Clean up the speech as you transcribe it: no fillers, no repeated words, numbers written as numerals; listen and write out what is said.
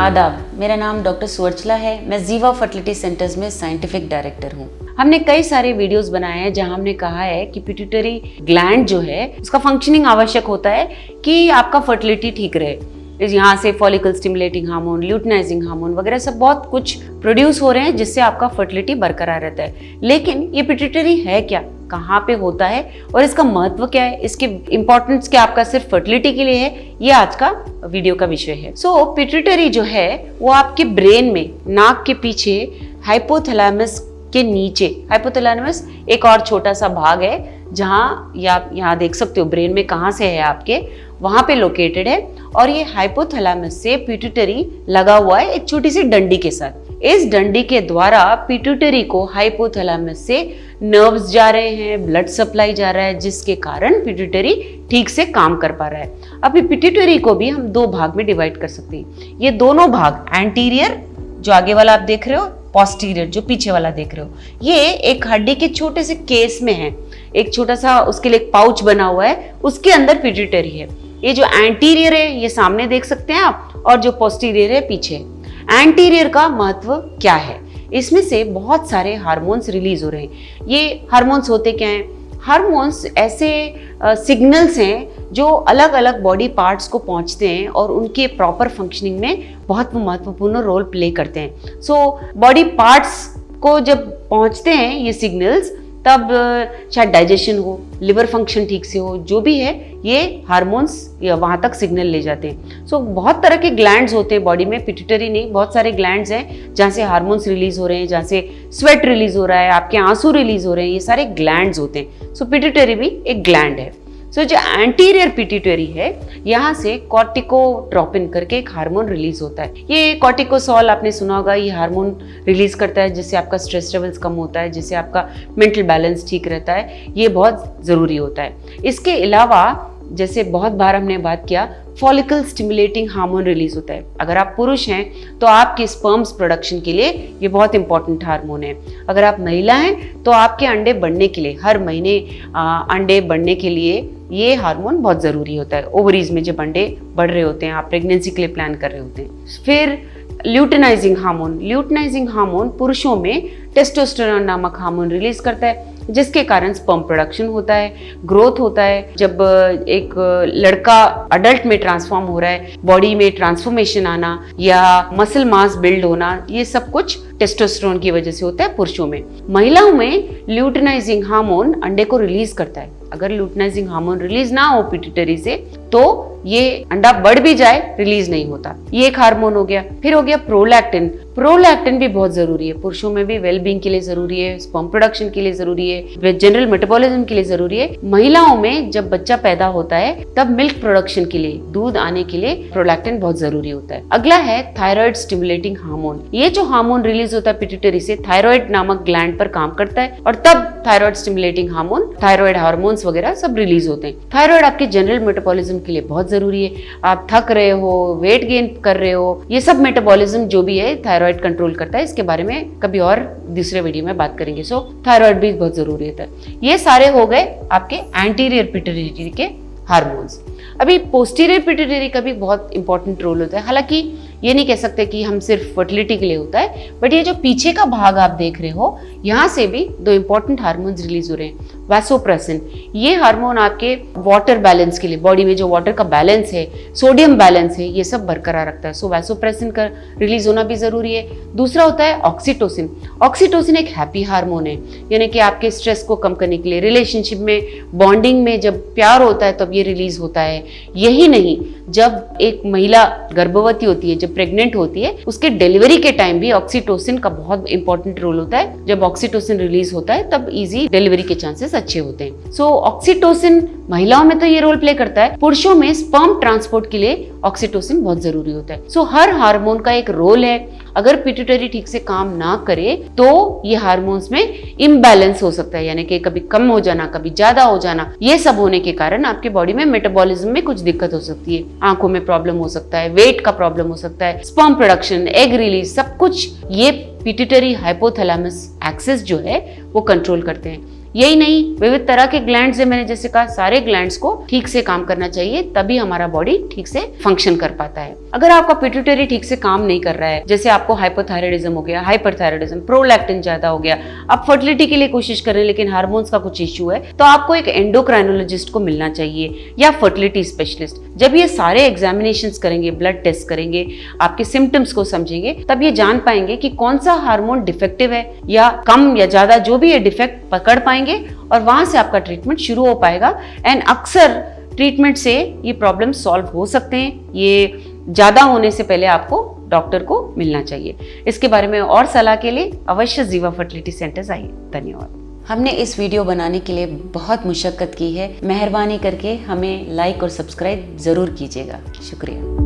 आदाब, मेरा नाम डॉक्टर सुवर्चला है। मैं जीवा फर्टिलिटी सेंटर्स में साइंटिफिक डायरेक्टर हूँ। हमने कई सारे वीडियोस बनाए हैं जहां हमने कहा है कि पिट्यूटरी ग्लैंड जो है उसका फंक्शनिंग आवश्यक होता है कि आपका फर्टिलिटी ठीक रहे। यहाँ से follicle stimulating hormone, luteinizing hormone वगैरह सब बहुत कुछ प्रोड्यूस हो रहे हैं जिससे आपका फर्टिलिटी बरकरार रहता है। लेकिन ये पिट्यूटरी है क्या, कहाँ पे होता है और इसका महत्व क्या है, इसके इंपॉर्टेंस क्या आपका सिर्फ फर्टिलिटी के लिए है, ये आज का वीडियो का विषय है। सो पिट्यूटरी जो है वो आपके ब्रेन में नाक के पीछे हाइपोथैलेमस के नीचे, हाइपोथैलेमस एक और छोटा सा भाग है जहाँ यहाँ देख सकते हो ब्रेन में कहाँ से है आपके, वहाँ पे लोकेटेड है। और ये हाइपोथैलेमस से पिट्यूटरी लगा हुआ है एक छोटी सी डंडी के साथ। इस डंडी के द्वारा पिट्यूटरी को हाइपोथैलेमस से नर्व्स जा रहे हैं, ब्लड सप्लाई जा रहा है, जिसके कारण पिट्यूटरी ठीक से काम कर पा रहा है। अभी पिट्यूटरी को भी हम दो भाग में डिवाइड कर सकते हैं। ये दोनों भाग, एंटीरियर जो आगे वाला आप देख रहे हो, पोस्टीरियर जो पीछे वाला देख रहे हो, ये एक हड्डी के छोटे से केस में है। एक छोटा सा उसके लिए एक पाउच बना हुआ है, उसके अंदर पिट्यूटरी है। ये जो एंटीरियर है ये सामने देख सकते हैं आप, और जो पोस्टीरियर है पीछे। एंटीरियर का महत्व क्या है, इसमें से बहुत सारे हार्मोन्स रिलीज हो रहे हैं। ये हार्मोन्स होते क्या हैं? हार्मोन्स ऐसे सिग्नल्स हैं जो अलग अलग बॉडी पार्ट्स को पहुंचते हैं और उनके प्रॉपर फंक्शनिंग में बहुत महत्वपूर्ण रोल प्ले करते हैं। सो बॉडी पार्ट्स को जब पहुंचते हैं ये सिग्नल्स, तब शायद डाइजेशन हो, लिवर फंक्शन ठीक से हो, जो भी है ये हार्मोन्स वहाँ तक सिग्नल ले जाते हैं। सो बहुत तरह के ग्लैंड्स होते हैं बॉडी में, पिट्यूटरी नहीं, बहुत सारे ग्लैंड्स हैं जहाँ से हार्मोन्स रिलीज हो रहे हैं, जहाँ से स्वेट रिलीज हो रहा है, आपके आंसू रिलीज हो रहे हैं, ये सारे ग्लैंड्स होते हैं। सो पिट्यूटरी भी एक ग्लैंड है। सो जो एंटीरियर पिट्यूटरी है, यहाँ से कॉर्टिकोट्रोपिन करके एक हार्मोन रिलीज होता है। ये कॉर्टिकोसोल आपने सुना होगा, ये हार्मोन रिलीज करता है जिससे आपका स्ट्रेस लेवल्स कम होता है, जिससे आपका मेंटल बैलेंस ठीक रहता है। ये बहुत ज़रूरी होता है। इसके अलावा जैसे बहुत बार हमने बात किया, फॉलिकल स्टिमुलेटिंग हार्मोन रिलीज होता है। अगर आप पुरुष हैं तो आपके स्पर्म्स प्रोडक्शन के लिए ये बहुत इंपॉर्टेंट हार्मोन है। अगर आप महिला हैं तो आपके अंडे बढ़ने के लिए, हर महीने अंडे बढ़ने के लिए ये हार्मोन बहुत ज़रूरी होता है। ओवरीज में जब अंडे बढ़ रहे होते हैं, आप प्रेगनेंसी के लिए प्लान कर रहे होते हैं। फिर ल्यूटिनाइजिंग हार्मोन, ल्यूटिनाइजिंग हार्मोन पुरुषों में टेस्टोस्टेरोन नामक हार्मोन रिलीज करता है, जिसके कारण स्पर्म प्रोडक्शन होता है, ग्रोथ होता है। जब एक लड़का अडल्ट में ट्रांसफॉर्म हो रहा है, बॉडी में ट्रांसफॉर्मेशन आना या मसल मास बिल्ड होना, ये सब कुछ टेस्टोस्टेरोन की वजह से होता है पुरुषों में। महिलाओं में ल्यूटिनाइजिंग हार्मोन अंडे को रिलीज करता है। अगर ल्यूटिनाइजिंग हार्मोन रिलीज ना हो पिट्यूटरी से तो ये अंडा बढ़ भी जाए, रिलीज नहीं होता। ये एक हार्मोन हो गया। फिर हो गया प्रोलैक्टिन। प्रोलैक्टिन भी बहुत जरूरी है, पुरुषों में भी वेलबींग के लिए जरूरी है, स्पर्म प्रोडक्शन के लिए जरूरी है, जनरल मेटाबॉलिज्म के लिए जरूरी है। महिलाओं में जब बच्चा पैदा होता है तब मिल्क प्रोडक्शन के लिए, दूध आने के लिए प्रोलैक्टिन बहुत जरूरी होता है। अगला है थायराइड स्टिमुलेटिंग हार्मोन। ये जो हार्मोन रिलीज होता है पिट्यूटरी से, थायराइड नामक ग्लैंड पर काम करता है और तब thyroid stimulating hormone, thyroid hormones वगैरह सब रिलीज होते हैं। थायराइड आपके जनरल मेटाबॉलिज्म के लिए बहुत जरूरी है। आप थक रहे हो, वेट गेन कर रहे हो, ये सब मेटाबॉलिज्म जो भी है थायराइड कंट्रोल करता है। इसके बारे में कभी और दूसरे वीडियो में बात करेंगे। सो थायराइड भी बहुत जरूरी होता है। ये सारे हो गए आपके एंटीरियर पिट्यूटरी के हार्मोन्स। अभी पोस्टीरियर पिट्यूटरी का भी बहुत इंपॉर्टेंट रोल होता है। हालांकि ये नहीं कह सकते कि हम सिर्फ फर्टिलिटी के लिए होता है, बट ये जो पीछे का भाग आप देख रहे हो, यहाँ से भी दो इंपॉर्टेंट हार्मोन्स रिलीज हो रहे हैं। वैसोप्रेसिन, ये हार्मोन आपके वाटर बैलेंस के लिए, बॉडी में जो वाटर का बैलेंस है, सोडियम बैलेंस है, ये सब बरकरार रखता है। सो वैसोप्रेसिन का रिलीज होना भी जरूरी है। दूसरा होता है ऑक्सीटोसिन। ऑक्सीटोसिन एक हैप्पी हार्मोन है, यानी कि आपके स्ट्रेस को कम करने के लिए, रिलेशनशिप में, बॉन्डिंग में जब प्यार होता है तब ये रिलीज होता है। यही नहीं, जब एक महिला गर्भवती होती है, जब प्रेग्नेंट होती है, उसके डिलीवरी के टाइम भी ऑक्सीटोसिन का बहुत इंपॉर्टेंट रोल होता है। जब ऑक्सीटोसिन रिलीज होता है तब इजी डिलीवरी के चांसेस अच्छे होते हैं। सो ऑक्सीटोसिन महिलाओं में तो ये रोल प्ले करता है, पुरुषों में स्पर्म ट्रांसपोर्ट के लिए ऑक्सीटोसिन बहुत जरूरी होता है। सो हर हार्मोन का एक रोल है। अगर पिट्यूटरी ठीक से काम ना करे तो ये हार्मोन्स में इम्बैलेंस हो सकता है, यानी कि कभी कम हो जाना, कभी ज्यादा हो जाना। ये सब होने के कारण आपके बॉडी में मेटाबॉलिज्म में कुछ दिक्कत हो सकती है, आंखों में प्रॉब्लम हो सकता है, वेट का प्रॉब्लम हो सकता है, स्पर्म प्रोडक्शन, एग रिलीज, सब कुछ ये पिट्यूटरी हाइपोथैलेमस एक्सिस जो है वो कंट्रोल करते हैं। यही नहीं, विविध तरह के ग्लैंड्स है, मैंने जैसे कहा सारे ग्लैंड्स को ठीक से काम करना चाहिए, तभी हमारा बॉडी ठीक से फंक्शन कर पाता है। अगर आपका पिट्यूटरी ठीक से काम नहीं कर रहा है, जैसे आपको हाइपोथायराइडिज्म हो गया, हाइपरथायराइडिज्म, प्रोलैक्टिन ज्यादा हो गया, आप फर्टिलिटी के लिए कोशिश कर रहे हैं लेकिन हार्मोन्स का कुछ इश्यू है, तो आपको एक एंडोक्राइनोलॉजिस्ट को मिलना चाहिए या फर्टिलिटी स्पेशलिस्ट। जब ये सारे एग्जामिनेशंस करेंगे, ब्लड टेस्ट करेंगे, आपके सिम्टम्स को समझेंगे, तब ये जान पाएंगे कि कौन सा हार्मोन डिफेक्टिव है या कम या ज्यादा, जो भी ये डिफेक्ट पकड़ पाएंगे और वहां से आपका ट्रीटमेंट शुरू हो पाएगा। एंड अक्सर ट्रीटमेंट से ये प्रॉब्लम सॉल्व हो सकते हैं। ये ज्यादा होने से पहले आपको डॉक्टर को मिलना चाहिए। इसके बारे में और सलाह के लिए अवश्य जीवा फर्टिलिटी सेंटर्स आइए। धन्यवाद। हमने इस वीडियो बनाने के लिए बहुत मुशक्कत की है, मेहरबानी करके हमें लाइक और सब्सक्राइब जरूर कीजिएगा। शुक्रिया।